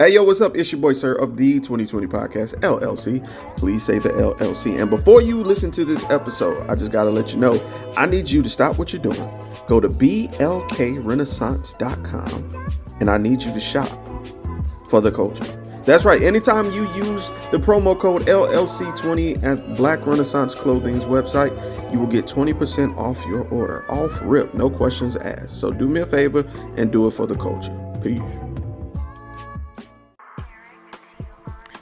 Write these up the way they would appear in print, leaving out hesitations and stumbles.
Hey, yo, what's up? It's your boy, Sirr of the 2020 Podcast, LLC. Please say the LLC. And before you listen to this episode, I just got to let you know, I need you to stop what you're doing. Go to blkrenaissance.com, and I need you to shop for the culture. That's right. Anytime you use the promo code LLC20 at Black Renaissance Clothing's website, you will get 20% off your order. Off rip, no questions asked. So do me a favor and do it for the culture. Peace.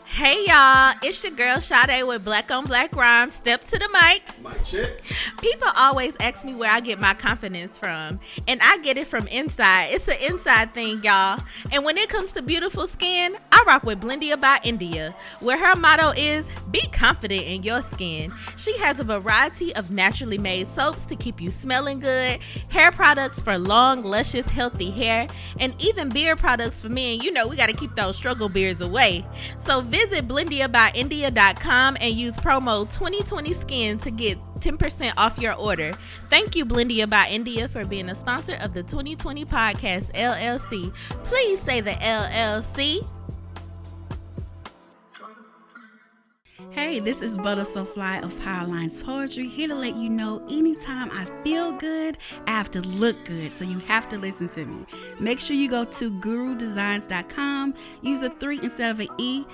Hey y'all, it's your girl Sade with Black on Black Rhymes. Step to the mic. Mic check. People always ask me where I get my confidence from, and I get it from inside. It's an inside thing, y'all. And when it comes to beautiful skin, I rock with Blendia by India, where her motto is, be confident in your skin. She has a variety of naturally made soaps to keep you smelling good, hair products for long, luscious, healthy hair, and even beard products for men. You know, we got to keep those struggle beards away. So visit BlendiaByIndia.com and use promo 2020skin to get 10% off your order. Thank you, Blendia by India, for being a sponsor of the 2020 Podcast, LLC. Please say the LLC. Hey, this is Butter So Fly of Powerlines Poetry, here to let you know anytime I feel good, I have to look good, so you have to listen to me. Make sure you go to gurudesigns.com, use a 3 instead of an E.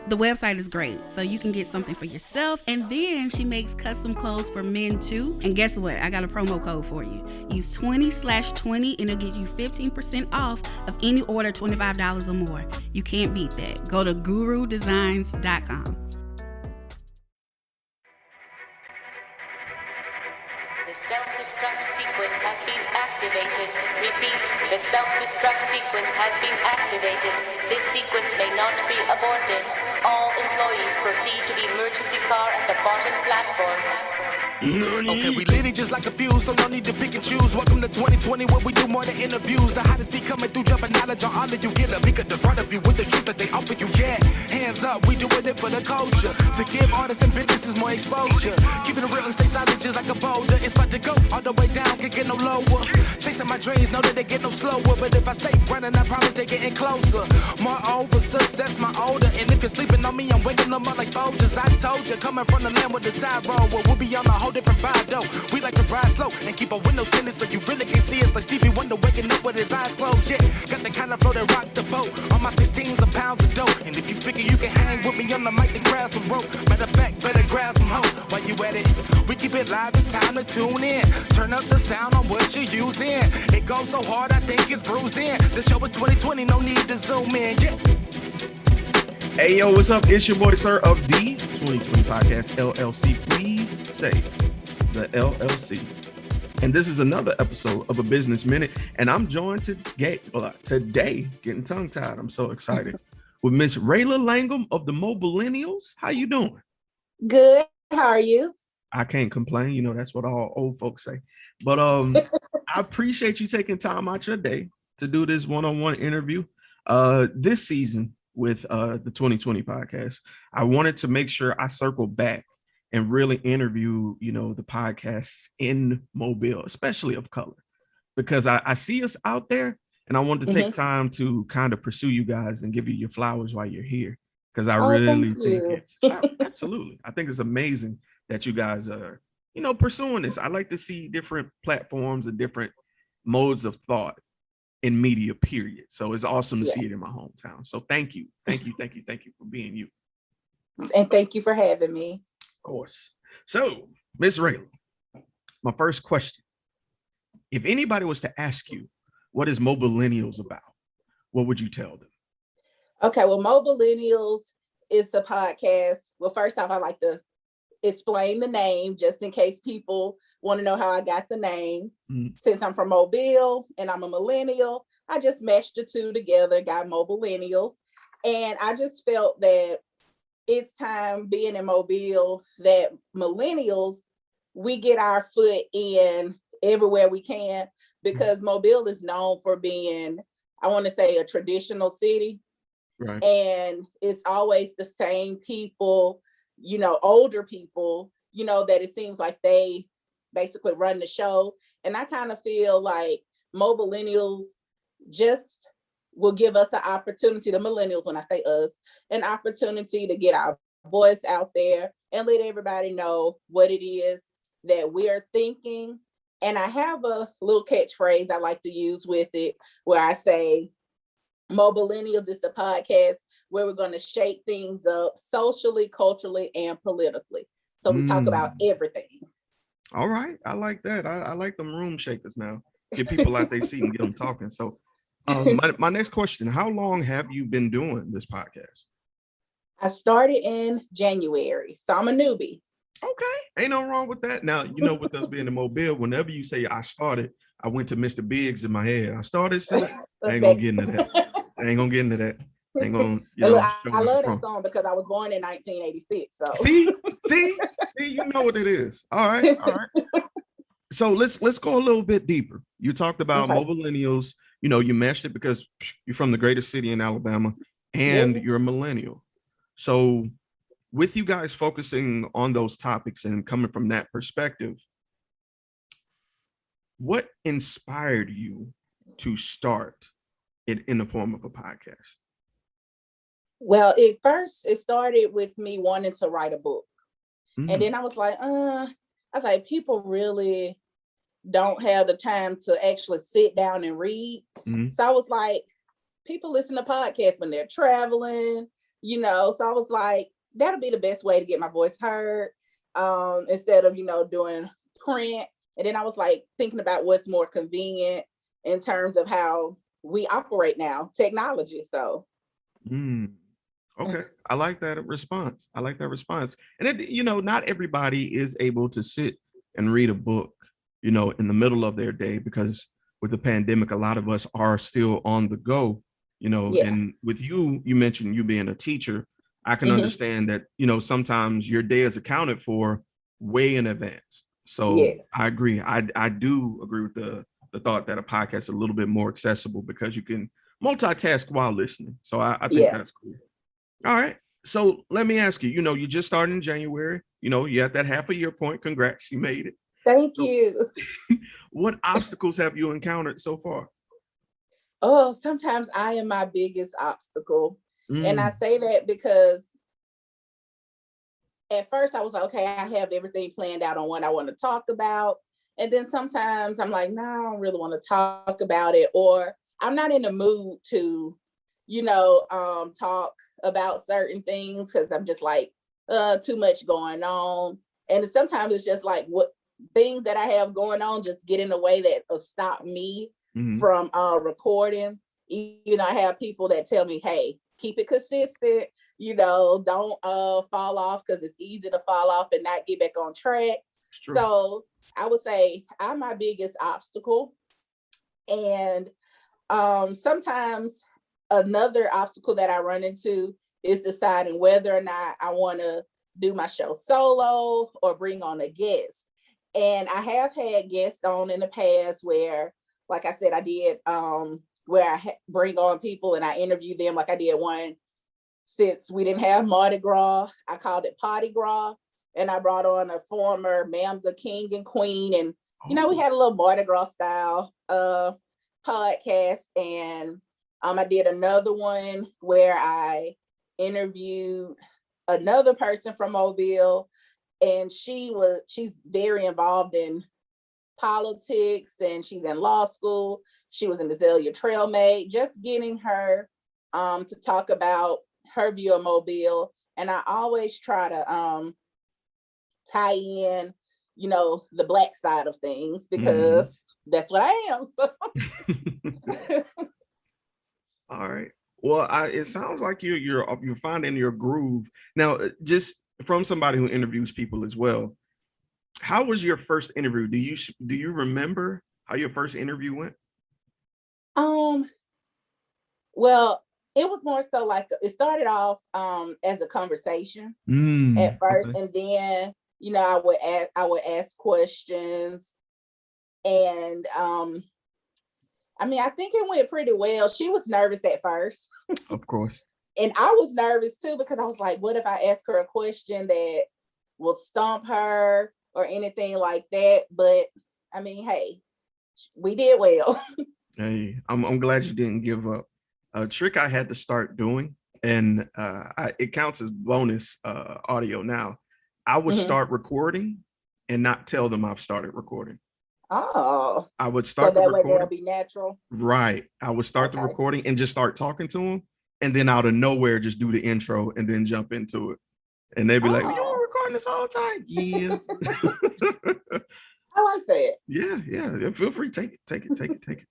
The website is great, so you can get something for yourself, and then she makes custom clothes for men too. And guess what? I got a promo code for you. Use 20/20 and it'll get you 15% off of any order $25 or more. You can't beat that. Go to gurudesigns.com. The self-destruct sequence has been activated. Repeat, the self-destruct sequence has been activated. This sequence may not be aborted. All employees proceed to the emergency car at the bottom platform. Okay, we lit it just like a fuse, so no need to pick and choose. Welcome to 2020, where we do more than interviews. The hottest be coming through, dropping knowledge on all of you. Get a peek at the front of you with the truth that they offer you. Yeah, hands up, we doing it for the culture. To give artists and businesses more exposure. Keeping it real and stay silent just like a boulder. It's about to go all the way down, can't get no lower. Chasing my dreams, know that they get no slower. But if I stay running, I promise they getting closer. Moreover, success my older. And if you're sleeping on me, I'm waking them up like Folgers. I told you, coming from the land with the tide roll. Well, we'll be on a whole different vibe though. We like to ride slow and keep our windows tinted so you really can see us like Stevie Wonder waking up with his eyes closed. Yeah, got the kind of flow that rock the boat. On my 16s of pounds of dough. And if you figure you can hang with me on the mic, then grab some rope. Matter of fact, better grab some hope. While you at it, we keep it live, it's time to tune in. Turn up the sound on what you're using. It goes so hard, I think it's bruising. The show is 2020, no need to zoom in. Yeah. Hey, yo, what's up? It's your boy, Sirr of the 2020 Podcast, LLC. Please say the LLC. And this is another episode of A Business Minute. And I'm joined today, getting tongue-tied, I'm so excited, with Miss Raila Langham of the Mobilennials. How you doing? Good. How are you? I can't complain. You know, that's what all old folks say. But I appreciate you taking time out your day to do this one-on-one interview this season with the 2020 podcast. I wanted to make sure I circle back and really interview, you know, the podcasts in Mobile, especially of color, because I see us out there and I want to take time to kind of pursue you guys and give you your flowers while you're here. Because I really think it's absolutely, I think it's amazing that you guys are, you know, pursuing this. I like to see different platforms and different modes of thought in media, period. So it's awesome to see it in my hometown. So thank you for being you. And thank you for having me. Of course. So, Ms. Raila, my first question. If anybody was to ask you, what is Mobilennials about? What would you tell them? Okay, well, Mobilennials is a podcast. Well, first off, I like to explain the name just in case people want to know how I got the name. Since I'm from Mobile and I'm a millennial, I just meshed the two together, got Mobilennials. And I just felt that it's time, being in Mobile, that millennials, we get our foot in everywhere we can, because Mobile is known for being, I want to say, a traditional city. Right. And it's always the same people, you know, older people, you know, that it seems like they basically run the show. And I kind of feel like Mobilennials just will give us an opportunity, the millennials, when I say us, an opportunity to get our voice out there and let everybody know what it is that we're thinking. And I have a little catchphrase I like to use with it, where I say, Mobilennials is the podcast where we're going to shake things up socially, culturally, and politically. So we talk about everything. All right. I like that. I like them room shakers now. Get people out their seat and get them talking. So my next question, how long have you been doing this podcast? I started in January, so I'm a newbie. Okay. Ain't no wrong with that. Now, you know, with us being in Mobile, whenever you say I started, I went to Mr. Biggs in my head. I started, I ain't gonna get into that. I ain't gonna get into that. I ain't gonna, you know, I love that song because I was born in 1986. So see, you know what it is. All right. So let's go a little bit deeper. You talked about Mobilennials. You know, you meshed it because you're from the greatest city in Alabama and you're a millennial. So with you guys focusing on those topics and coming from that perspective, what inspired you to start it in the form of a podcast? Well, it started with me wanting to write a book. And then I was like, people really don't have the time to actually sit down and read. So I was like, people listen to podcasts when they're traveling, you know. So I was like, that'll be the best way to get my voice heard, instead of, you know, doing print. And then I was like thinking about what's more convenient in terms of how we operate now, technology. So okay, I like that response. And it, you know, not everybody is able to sit and read a book, you know, in the middle of their day, because with the pandemic, a lot of us are still on the go, you know. And with you mentioned you being a teacher, I can understand that, you know, sometimes your day is accounted for way in advance. So I agree. I do agree with the thought that a podcast is a little bit more accessible because you can multitask while listening. So I think that's cool. All right. So let me ask you, you know, you just started in January, you know, you at that half a year point. Congrats, you made it. Thank you. What obstacles have you encountered so far? Oh, sometimes I am my biggest obstacle. And I say that because at first I was like, okay, I have everything planned out on what I want to talk about. And then sometimes I'm like, no, I don't really want to talk about it, or I'm not in the mood to, you know, talk about certain things because I'm just like, too much going on. And sometimes it's just like what things that I have going on just get in the way that will stop me from recording. You know, I have people that tell me, hey, keep it consistent, you know, don't fall off, because it's easy to fall off and not get back on track. So I would say I'm my biggest obstacle. And sometimes another obstacle that I run into is deciding whether or not I want to do my show solo or bring on a guest. And I have had guests on in the past where, like I said, I did where I bring on people and I interview them. Like I did one since we didn't have Mardi Gras. I called it Party Gras, and I brought on a former Ma'am, the King and Queen, and you know, we had a little Mardi Gras style podcast. And I did another one where I interviewed another person from Mobile, and she's very involved in politics and she's in law school. She was an Azalea Trailmate, just getting her to talk about her view of Mobile. And I always try to tie in, you know, the Black side of things, because that's what I am. So. All right. Well, it sounds like you're finding your groove now. Just from somebody who interviews people as well, how was your first interview? Do you remember how your first interview went? Well, it was more so like it started off as a conversation at first, and then, you know, I would ask questions, and I mean, I think it went pretty well. She was nervous at first. Of course. And I was nervous too, because I was like, what if I ask her a question that will stump her or anything like that? But I mean, hey, we did well. Hey, I'm glad you didn't give up. a trick I had to start doing, and it counts as bonus audio now. I would start recording and not tell them I've started recording. Oh, I would so start the that way they'll recording. be natural. Right. I would start the Okay. recording and just start talking to them. And then out of nowhere, just do the intro and then jump into it. And they'd be like, you were recording this whole time? Yeah. I like that. Yeah. Feel free. Take it.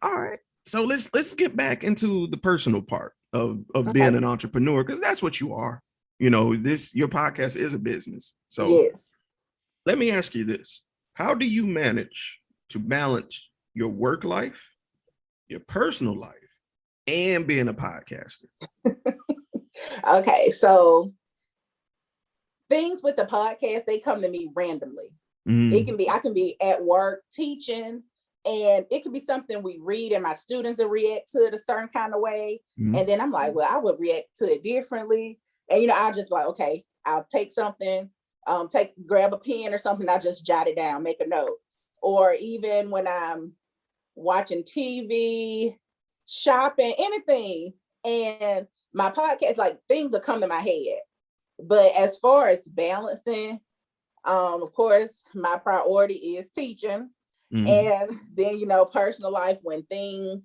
All right. So let's get back into the personal part of being an entrepreneur, because that's what you are. You know, your podcast is a business. So yes. Let me ask you this. How do you manage to balance your work life, your personal life, and being a podcaster? Okay, so things with the podcast, they come to me randomly. It can be, I can be at work teaching, and it could be something we read and my students will react to it a certain kind of way. And then I'm like, well, I would react to it differently. And, you know, I'll just be like, okay, I'll take something, grab a pen or something. I'll just jot it down, make a note. Or even when I'm watching TV, shopping, anything. And my podcast, like, things will come to my head. But as far as balancing, of course, my priority is teaching. And then, you know, personal life, when things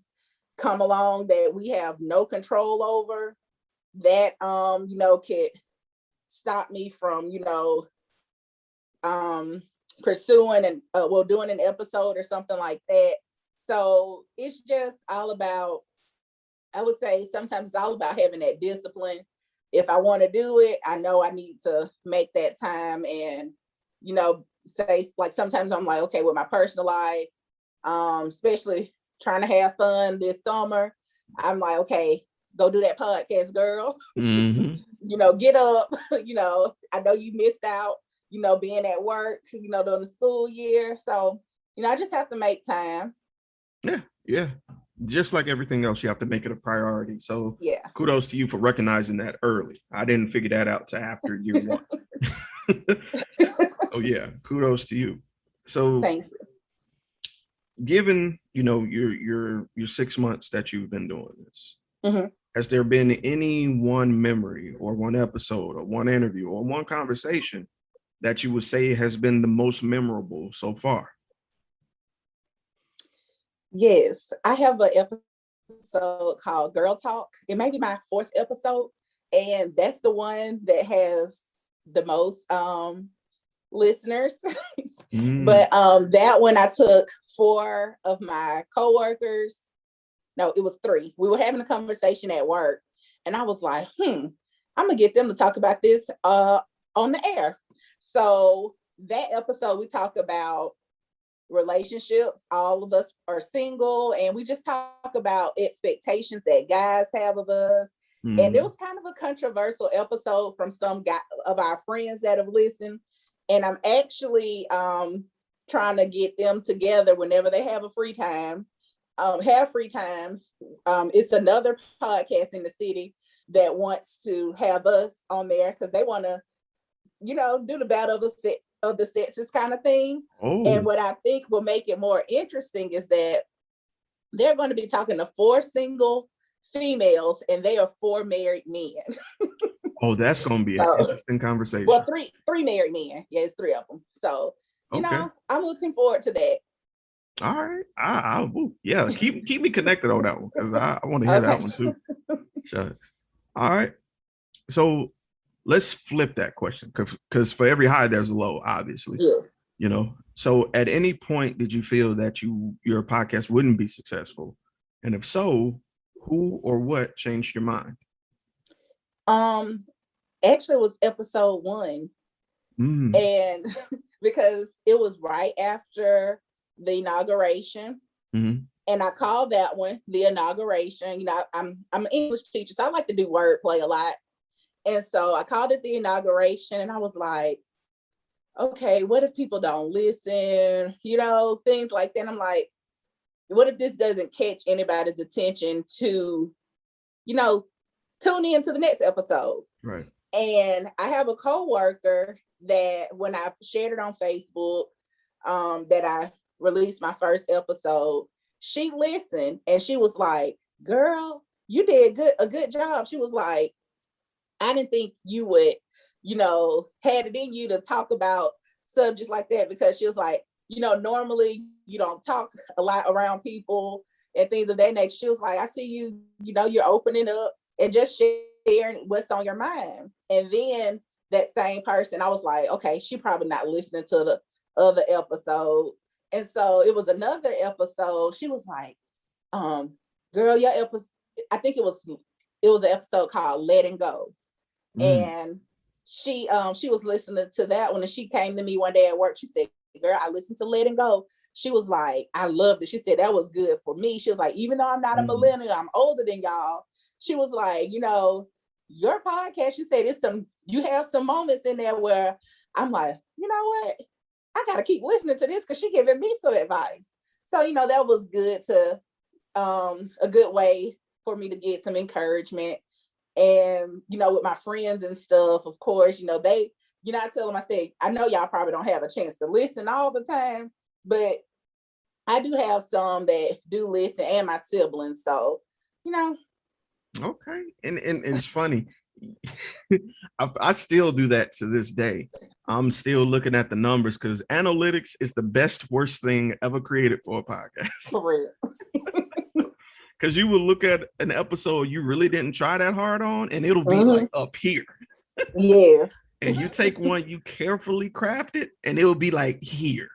come along that we have no control over, that, you know, could stop me from, you know, pursuing and doing an episode or something like that. So it's just all about, I would say sometimes it's all about having that discipline. If I want to do it, I know I need to make that time, and, you know, say, like, sometimes I'm like, okay, with my personal life, especially trying to have fun this summer, I'm like, okay, go do that podcast, girl. You know, get up. You know, I know you missed out, you know, being at work, you know, during the school year. So, you know, I just have to make time. Yeah. Just like everything else, you have to make it a priority. So yeah, kudos to you for recognizing that early. I didn't figure that out till after year one. Oh yeah, kudos to you. So thanks. Given, you know, your 6 months that you've been doing this, has there been any one memory or one episode or one interview or one conversation that you would say has been the most memorable so far? Yes, I have an episode called Girl Talk. It may be my 4th episode, and that's the one that has the most listeners. But that one, I took 4 of my coworkers. No, it was 3. We were having a conversation at work, and I was like, I'm gonna get them to talk about this on the air. So that episode, we talk about relationships. All of us are single, and we just talk about expectations that guys have of us. And it was kind of a controversial episode from some of our friends that have listened. And I'm actually trying to get them together whenever they have a free time. It's another podcast in the city that wants to have us on there because they want to, you know, do the battle of the sexes kind of thing. And what I think will make it more interesting is that they're going to be talking to 4 single females, and they are 4 married men. Oh, that's going to be an interesting conversation. Well, three married men. Yeah, it's 3 of them. So, you know, I'm looking forward to that. All right. Yeah, keep me connected on that one, because I want to hear that one too. Shucks. All right. So let's flip that question, because for every high, there's a low, obviously. Yes. You know, so at any point did you feel that your podcast wouldn't be successful? And if so, who or what changed your mind? Actually, it was episode 1. And because it was right after the inauguration. And I called that one the inauguration. You know, I'm an English teacher, so I like to do wordplay a lot. And so I called it the inauguration, and I was like, okay, what if people don't listen? You know, things like that. I'm like, what if this doesn't catch anybody's attention to, you know, tune in to the next episode? Right. And I have a coworker that when I shared it on Facebook, that I released my first episode, she listened and she was like, girl, you did a good job. She was like, I didn't think you would, had it in you to talk about subjects like that, because she was like, normally you don't talk a lot around people and things of that nature. She was like, I see you, you're opening up and just sharing what's on your mind. And then that same person, I was like, okay, she probably not listening to the other episode. And so it was another episode. She was like, girl, your episode, I think it was an episode called Letting Go. And she was listening to that one, and she came to me one day at work. She said, girl, I listened to Letting Go. She was like, I loved it. She said that was good for me. She was like, even though I'm not a millennial, I'm older than y'all. She was like, your podcast, she said, you have some moments in there where I'm like, you know what? I gotta keep listening to this, because she giving me some advice. So, that was good to a good way for me to get some encouragement. And, with my friends and stuff, of course, I tell them, I say, I know y'all probably don't have a chance to listen all the time, but I do have some that do listen, and my siblings. So, Okay. And it's funny. I still do that to this day. I'm still looking at the numbers, because analytics is the worst thing ever created for a podcast. For real. Because you will look at an episode you really didn't try that hard on, and it'll be like up here. Yes. And you take one you carefully crafted, and it'll be like here.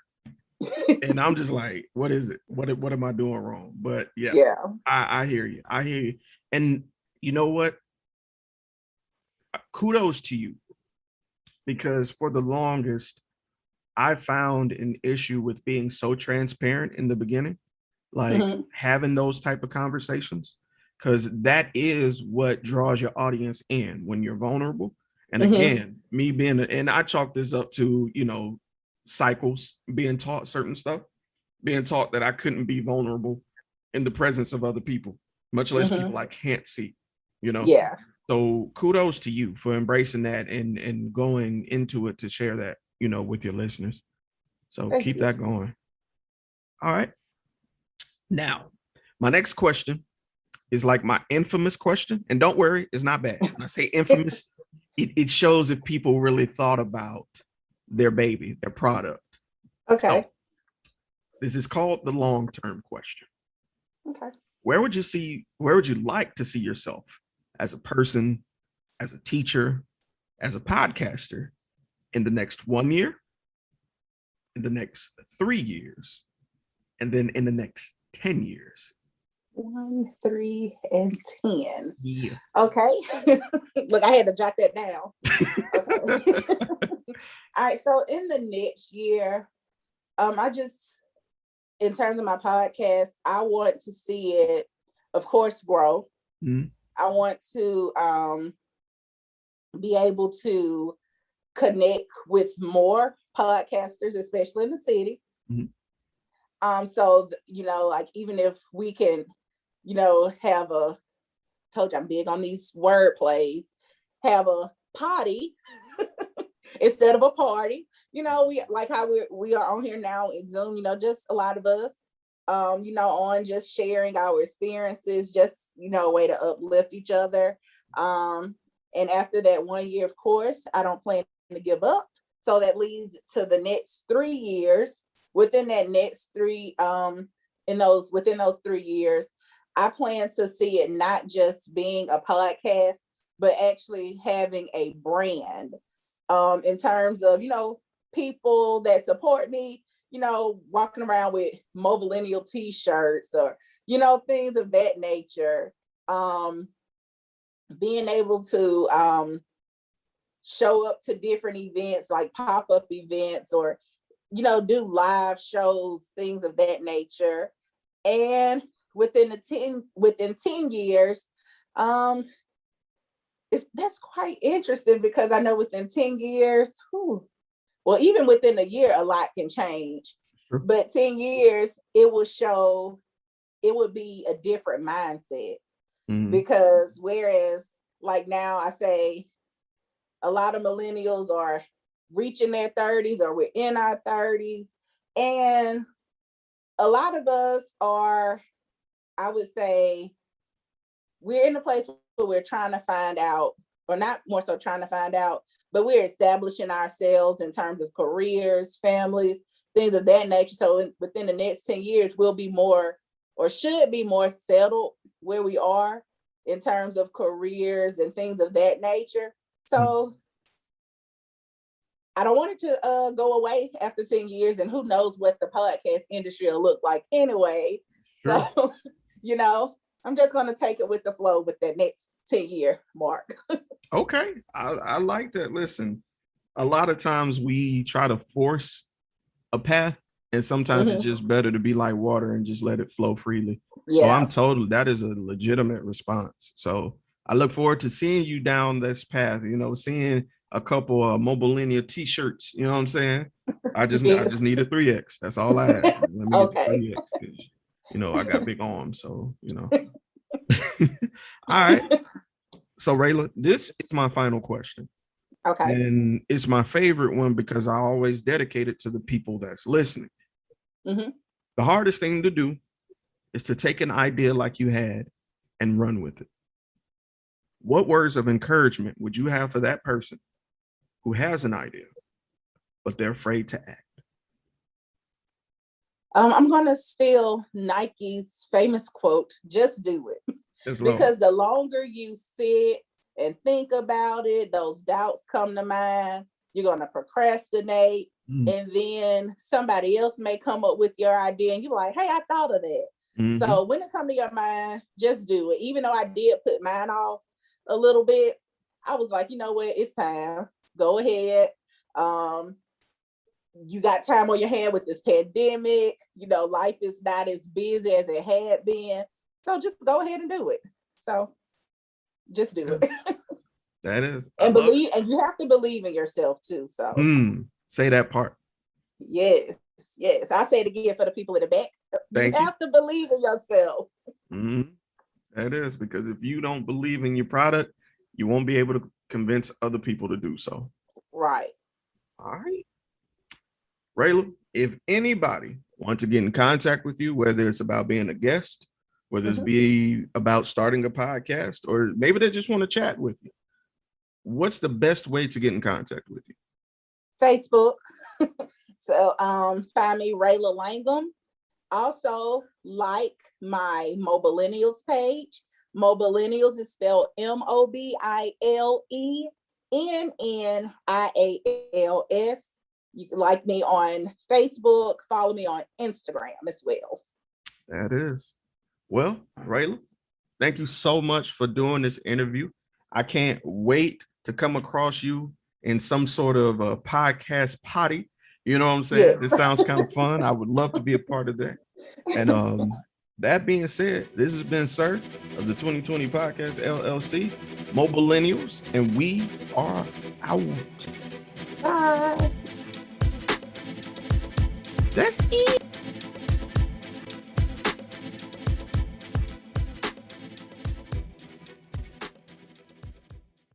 And I'm just like, what is it? What am I doing wrong? But yeah. I hear you. And you know what? Kudos to you, because for the longest, I found an issue with being so transparent in the beginning. Like having those type of conversations, because that is what draws your audience in when you're vulnerable. And again, me being, and I chalk this up to, cycles, being taught certain stuff, being taught that I couldn't be vulnerable in the presence of other people, much less people I can't see, Yeah. So kudos to you for embracing that and going into it to share that, with your listeners. So keep that going. All right. Now, my next question is like my infamous question. And don't worry, it's not bad. When I say infamous, it shows if people really thought about their baby, their product. Okay. So, this is called the long-term question. Okay. Where would you like to see yourself as a person, as a teacher, as a podcaster in the next 1 year, in the next 3 years, and then in the next 10 years? 1, 3, and 10. Yeah. Okay. Look, I had to jot that down. Okay. All right. So in the next year, in terms of my podcast, I want to see it, of course, grow. I want to be able to connect with more podcasters, especially in the city. So, like, even if we can, have told you I'm big on these word plays, have a potty instead of a party, we like how we are on here now in Zoom, just a lot of us, on just sharing our experiences, just, a way to uplift each other. And after that 1 year, of course, I don't plan to give up. So that leads to the next 3 years. Within that next within those 3 years, I plan to see it not just being a podcast, but actually having a brand, in terms of, people that support me, walking around with Mobilennial t-shirts or, things of that nature. Being able to show up to different events, like pop-up events, or do live shows, things of that nature. And within 10 years, that's quite interesting, because I know within 10 years, well, even within a year, a lot can change. Sure. But 10 years, it would be a different mindset. Because whereas like now, I say a lot of millennials are reaching their 30s, or we're in our 30s, and a lot of us are, I would say, we're in a place where we're trying to find out, or not more so trying to find out, but we're establishing ourselves in terms of careers, families, things of that nature. So within the next 10 years, we'll be more, or should be more settled where we are in terms of careers and things of that nature. So I don't want it to go away after 10 years, and who knows what the podcast industry will look like anyway. Sure. So, you know, I'm just going to take it with the flow with that next 10-year mark. Okay. I like that. Listen, a lot of times we try to force a path, and sometimes it's just better to be like water and just let it flow freely. Yeah. So that is a legitimate response. So I look forward to seeing you down this path, you know, seeing a couple of Mobilennial t-shirts, you know what I'm saying? I just need a 3X. That's all I have. Let me get the 3X, 'cause, you know, I got big arms, so, you know. All right. So Raila, this is my final question. Okay. And it's my favorite one because I always dedicate it to the people that's listening. The hardest thing to do is to take an idea like you had and run with it. What words of encouragement would you have for that person who has an idea, but they're afraid to act? I'm going to steal Nike's famous quote, just do it. Because the longer you sit and think about it, those doubts come to mind, you're going to procrastinate, and then somebody else may come up with your idea and you're like, hey, I thought of that. So when it comes to your mind, just do it. Even though I did put mine off a little bit, I was like, you know what, it's time. Go ahead. You got time on your hand with this pandemic. You know, life is not as busy as it had been. So just go ahead and do it. So just do it. That is. And believe, and you have to believe in yourself too. So say that part. Yes. I say it again for the people in the back. You have to believe in yourself. That is, because if you don't believe in your product, you won't be able to convince other people to do so. Right. All right. Raila, if anybody wants to get in contact with you, whether it's about being a guest, whether it's be about starting a podcast, or maybe they just want to chat with you, what's the best way to get in contact with you? Facebook. So find me, Raila Langham. Also, like my Mobilennials page. Mobilennials is spelled Mobilennials. You can like me on Facebook, follow me on Instagram as well. That is. Well, Raila, thank you so much for doing this interview. I can't wait to come across you in some sort of a podcast potty. You know what I'm saying? Yes. This sounds kind of fun. I would love to be a part of that. And that being said, this has been Sirr of the 2020 Podcast LLC, Mobilennials, and we are out. Bye. That's it.